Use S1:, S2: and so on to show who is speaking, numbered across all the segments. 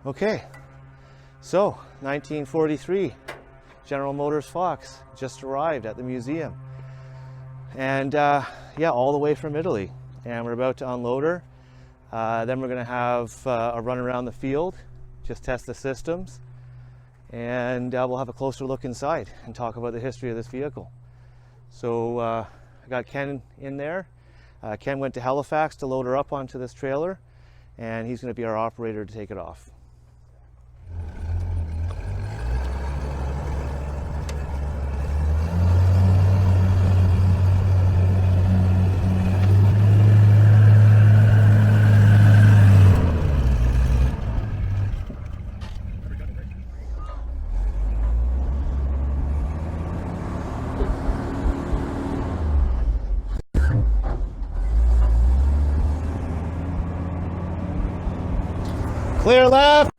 S1: Okay, so 1943, General Motors Fox just arrived at the museum. And yeah, all the way from Italy. And we're about to unload her. Then we're gonna have a run around the field, just test the systems. And we'll have a closer look inside and talk about the history of this vehicle. So I got Ken in there. Ken went to Halifax to load her up onto this trailer, and he's gonna be our operator to take it off. Clear left.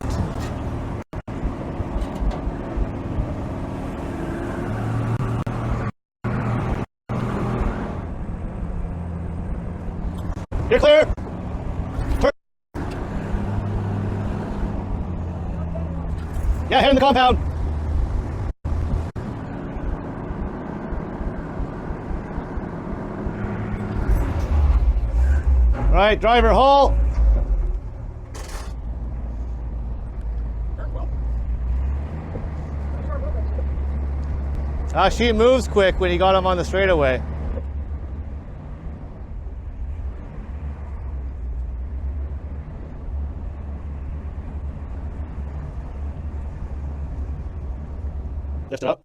S1: You're clear. Turn. Yeah, here in the compound. All right, driver, halt. She moves quick when he got him on the straightaway. Lift it up.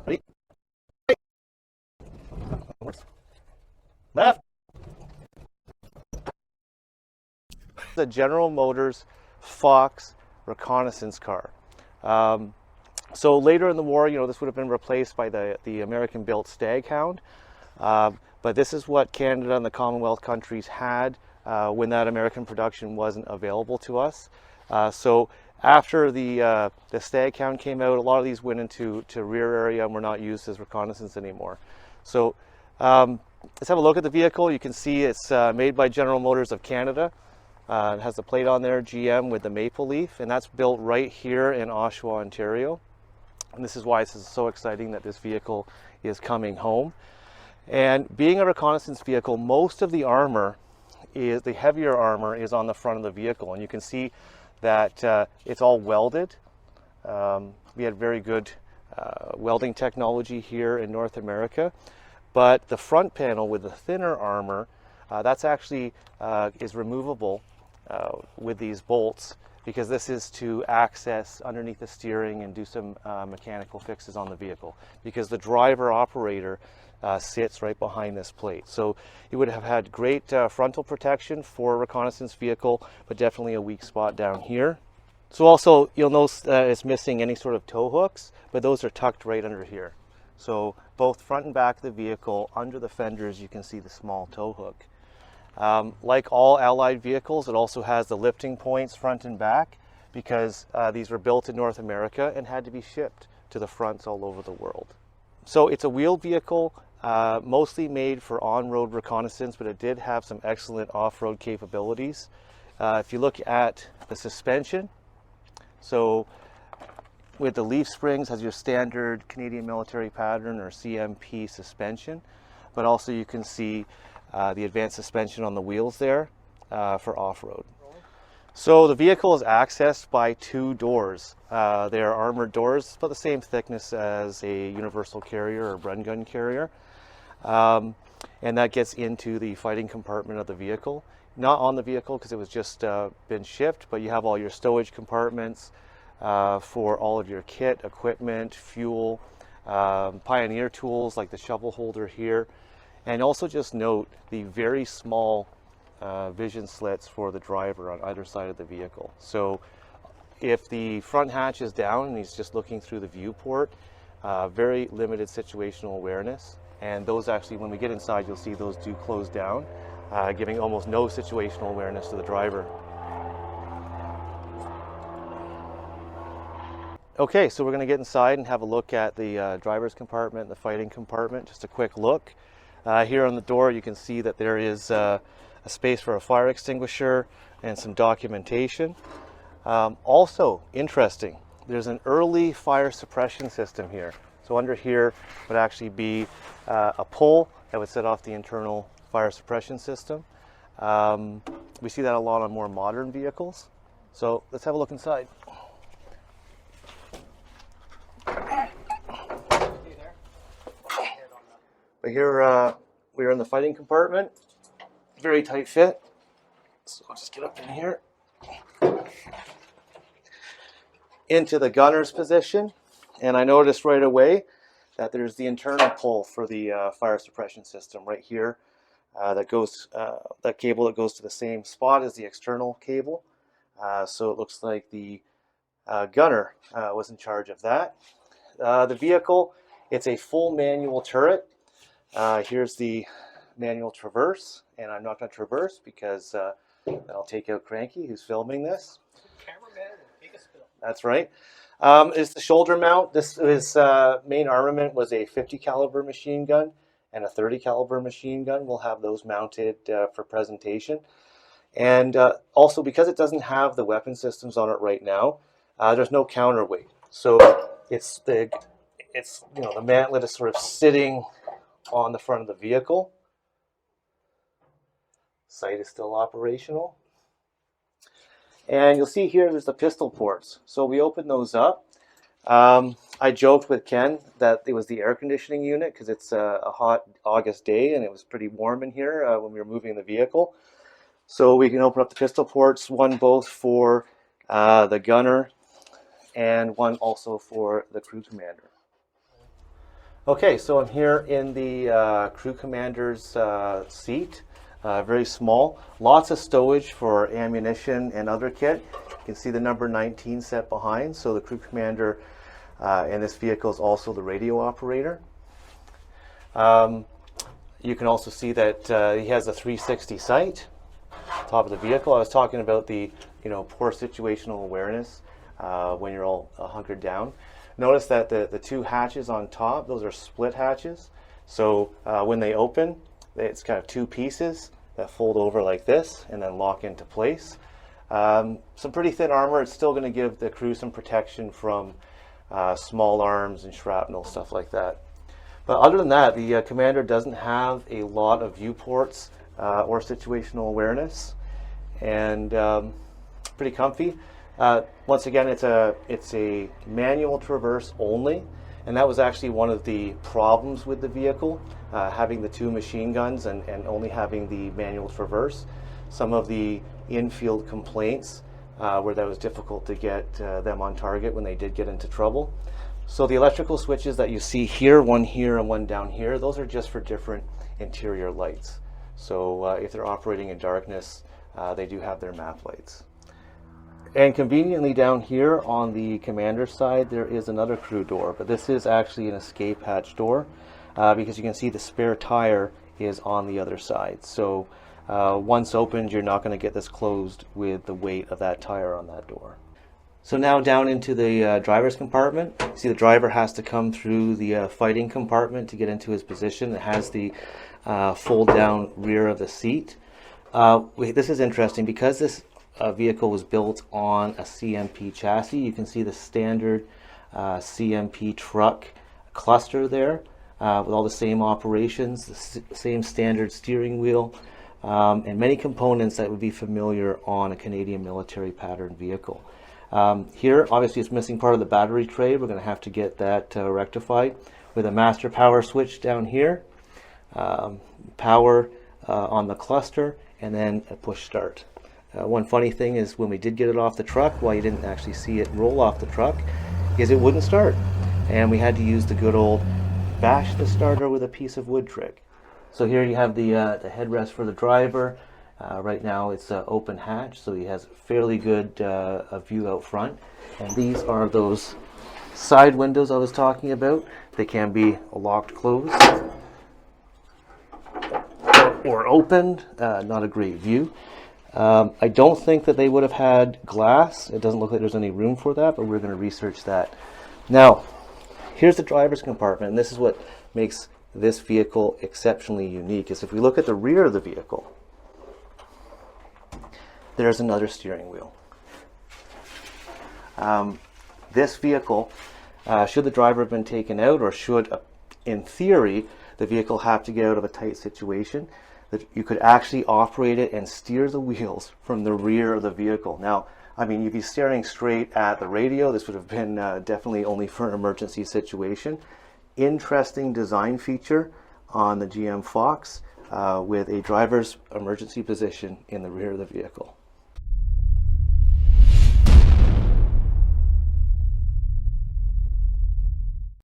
S1: Ready? Left. The General Motors Fox Reconnaissance car. So later in the war, you know, this would have been replaced by the American-built Staghound, but this is what Canada and the Commonwealth countries had when that American production wasn't available to us. So after the Staghound came out, a lot of these went into rear area and were not used as reconnaissance anymore. So let's have a look at the vehicle. You can see it's made by General Motors of Canada. It has the plate on there, GM with the maple leaf, and that's built right here in Oshawa, Ontario. And this is why this is so exciting that this vehicle is coming home. And being a reconnaissance vehicle, most of the armor is, the heavier armor is on the front of the vehicle. And you can see that it's all welded. We had very good welding technology here in North America. But the front panel with the thinner armor, that's actually is removable with these bolts, because this is to access underneath the steering and do some mechanical fixes on the vehicle, because the driver operator sits right behind this plate. So you would have had great frontal protection for a reconnaissance vehicle, but definitely a weak spot down here. So also you'll notice that it's missing any sort of tow hooks, but those are tucked right under here. So both front and back of the vehicle, under the fenders, you can see the small tow hook. Like all Allied vehicles, it also has the lifting points front and back, because these were built in North America and had to be shipped to the fronts all over the world. So it's a wheeled vehicle, mostly made for on-road reconnaissance, but it did have some excellent off-road capabilities. If you look at the suspension, so with the leaf springs, has your standard Canadian military pattern or CMP suspension, but also you can see the advanced suspension on the wheels there for off-road. So the vehicle is accessed by two doors. They are armored doors, about the same thickness as a universal carrier or Bren gun carrier. And that gets into the fighting compartment of the vehicle. Not on the vehicle because it was just been shipped, but you have all your stowage compartments for all of your kit, equipment, fuel, Pioneer tools like the shovel holder here. And also just note the very small vision slits for the driver on either side of the vehicle. So if the front hatch is down and he's just looking through the viewport, very limited situational awareness. And those actually, when we get inside, you'll see those do close down, giving almost no situational awareness to the driver. Okay, so we're going to get inside and have a look at the driver's compartment and the fighting compartment. Just a quick look. Here on the door you can see that there is a space for a fire extinguisher and some documentation. Also interesting, there's an early fire suppression system here. So under here would actually be a pole that would set off the internal fire suppression system. We see that a lot on more modern vehicles. So let's have a look inside. But here we are in the fighting compartment. Very tight fit. So I'll just get up in here. Into the gunner's position. And I noticed right away that there's the internal pull for the fire suppression system right here. That cable that goes to the same spot as the external cable. So it looks like the gunner was in charge of that. The vehicle, it's a full manual turret. Here's the manual traverse, and I'm not going to traverse because I'll take out Cranky, who's filming this.
S2: Cameraman and take a spill.
S1: That's right. It's the shoulder mount. This is main armament was a 50 caliber machine gun and a 30 caliber machine gun. We'll have those mounted for presentation. And also, because it doesn't have the weapon systems on it right now, there's no counterweight. So it's the mantlet is sort of sitting on the front of the vehicle. Sight is still operational. And you'll see here there's the pistol ports. So we open those up. I joked with Ken that it was the air conditioning unit because it's a hot August day and it was pretty warm in here when we were moving the vehicle. So we can open up the pistol ports, one both for the gunner and one also for the crew commander. Okay, so I'm here in the crew commander's seat. Very small. Lots of stowage for ammunition and other kit. You can see the number 19 set behind. So the crew commander in this vehicle is also the radio operator. You can also see that he has a 360 sight. Top of the vehicle. I was talking about the poor situational awareness when you're all hunkered down. Notice that the two hatches on top, those are split hatches. So when they open, it's kind of two pieces that fold over like this and then lock into place. Some pretty thin armor. It's still going to give the crew some protection from small arms and shrapnel, stuff like that. But other than that, the commander doesn't have a lot of viewports or situational awareness, and pretty comfy. Once again, it's a manual traverse only, and that was actually one of the problems with the vehicle, having the two machine guns and only having the manual traverse. Some of the infield complaints were that it was difficult to get them on target when they did get into trouble. So the electrical switches that you see here and one down here, those are just for different interior lights. So if they're operating in darkness, they do have their map lights. And conveniently down here on the commander's side, there is another crew door, but this is actually an escape hatch door because you can see the spare tire is on the other side. So once opened, you're not going to get this closed with the weight of that tire on that door. So now down into the driver's compartment. You see the driver has to come through the fighting compartment to get into his position. It has the fold down rear of the seat. This is interesting because this vehicle was built on a CMP chassis. You can see the standard CMP truck cluster there with all the same operations, the same standard steering wheel, and many components that would be familiar on a Canadian military pattern vehicle. Here, obviously, it's missing part of the battery tray. We're going to have to get that rectified with a master power switch down here, power on the cluster, and then a push start. One funny thing is when we did get it off the truck, well, you didn't actually see it roll off the truck, is it wouldn't start. And we had to use the good old bash the starter with a piece of wood trick. So here you have the headrest for the driver. Right now it's open hatch, so he has fairly good view out front. And these are those side windows I was talking about. They can be locked closed or opened. Not a great view. I don't think that they would have had glass. It doesn't look like there's any room for that, but we're going to research that. Now, here's the driver's compartment, and this is what makes this vehicle exceptionally unique, is if we look at the rear of the vehicle, there's another steering wheel. This vehicle, should the driver have been taken out, or should, in theory, the vehicle have to get out of a tight situation, that you could actually operate it and steer the wheels from the rear of the vehicle. Now, I mean, you'd be staring straight at the radio. This would have been definitely only for an emergency situation. Interesting design feature on the GM Fox with a driver's emergency position in the rear of the vehicle.